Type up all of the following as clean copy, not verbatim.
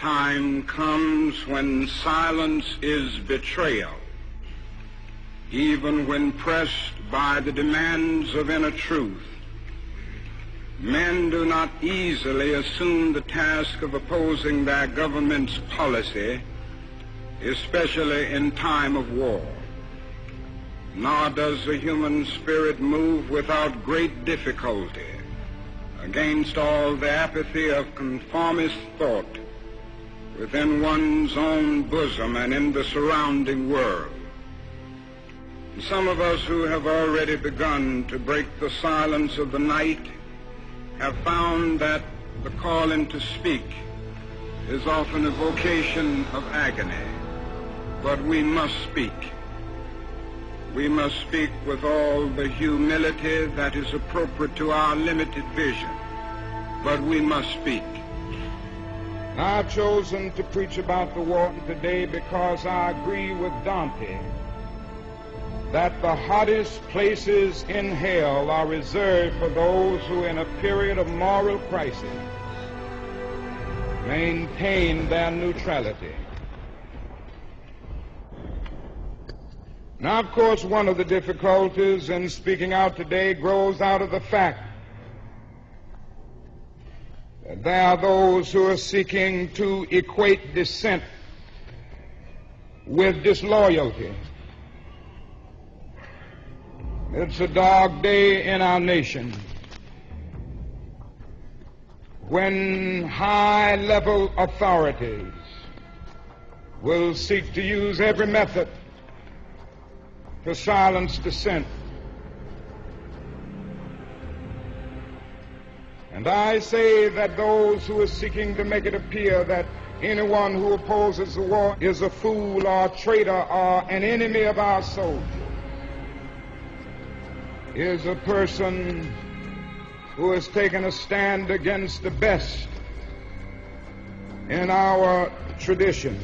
time comes when silence is betrayal, even when pressed by the demands of inner truth. Men do not easily assume the task of opposing their government's policy, especially in time of war. Nor does the human spirit move without great difficulty against all the apathy of conformist thought within one's own bosom and in the surrounding world. Some of us who have already begun to break the silence of the night have found that the calling to speak is often a vocation of agony, but we must speak. We must speak with all the humility that is appropriate to our limited vision, but we must speak. I've chosen to preach about the war today because I agree with Dante that the hottest places in hell are reserved for those who in a period of moral crisis maintain their neutrality. Now, of course, one of the difficulties in speaking out today grows out of the fact that there are those who are seeking to equate dissent with disloyalty. It's a dark day in our nation when high-level authorities will seek to use every method to silence dissent. And I say that those who are seeking to make it appear that anyone who opposes the war is a fool or a traitor or an enemy of our soldiers is a person who has taken a stand against the best in our tradition.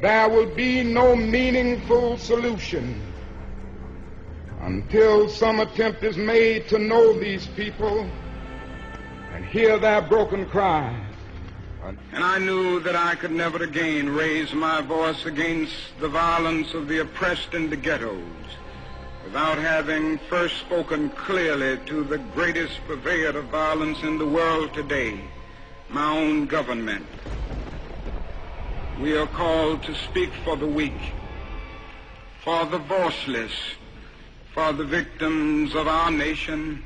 There will be no meaningful solution until some attempt is made to know these people and hear their broken cry. And I knew that I could never again raise my voice against the violence of the oppressed in the ghettos without having first spoken clearly to the greatest purveyor of violence in the world today, my own government. We are called to speak for the weak, for the voiceless, for the victims of our nation,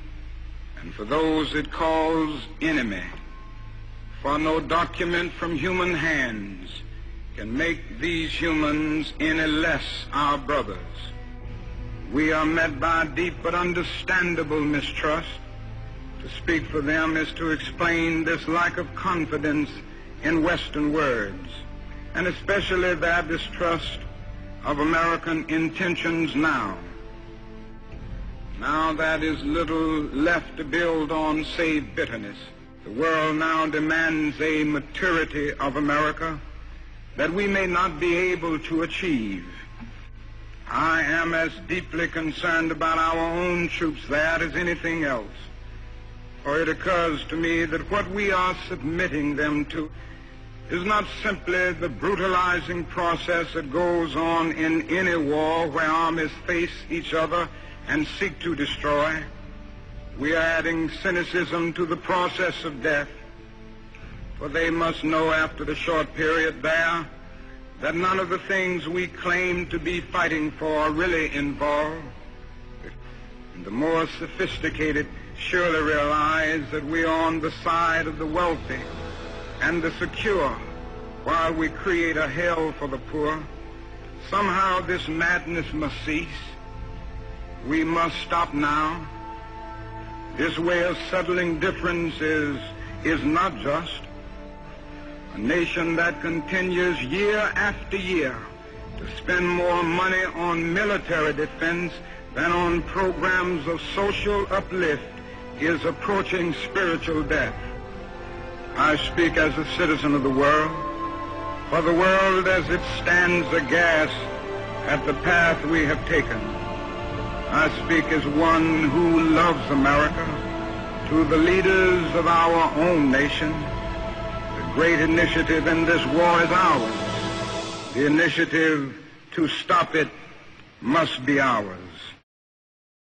and for those it calls enemy. For no document from human hands can make these humans any less our brothers. We are met by deep but understandable mistrust. To speak for them is to explain this lack of confidence in Western words, and especially their distrust of American intentions now. Now there is little left to build on save bitterness. The world now demands a maturity of America that we may not be able to achieve. I am as deeply concerned about our own troops there as anything else, for it occurs to me that what we are submitting them to is not simply the brutalizing process that goes on in any war where armies face each other and seek to destroy. We are adding cynicism to the process of death, for they must know after the short period there that none of the things we claim to be fighting for are really involved. And the more sophisticated surely realize that we are on the side of the wealthy and the secure while we create a hell for the poor. Somehow this madness must cease. We must stop now. This way of settling difference is not just. A nation that continues year after year to spend more money on military defense than on programs of social uplift is approaching spiritual death. I speak as a citizen of the world, for the world as it stands aghast at the path we have taken. I speak as one who loves America, to the leaders of our own nation, the great initiative in this war is ours. The initiative to stop it must be ours.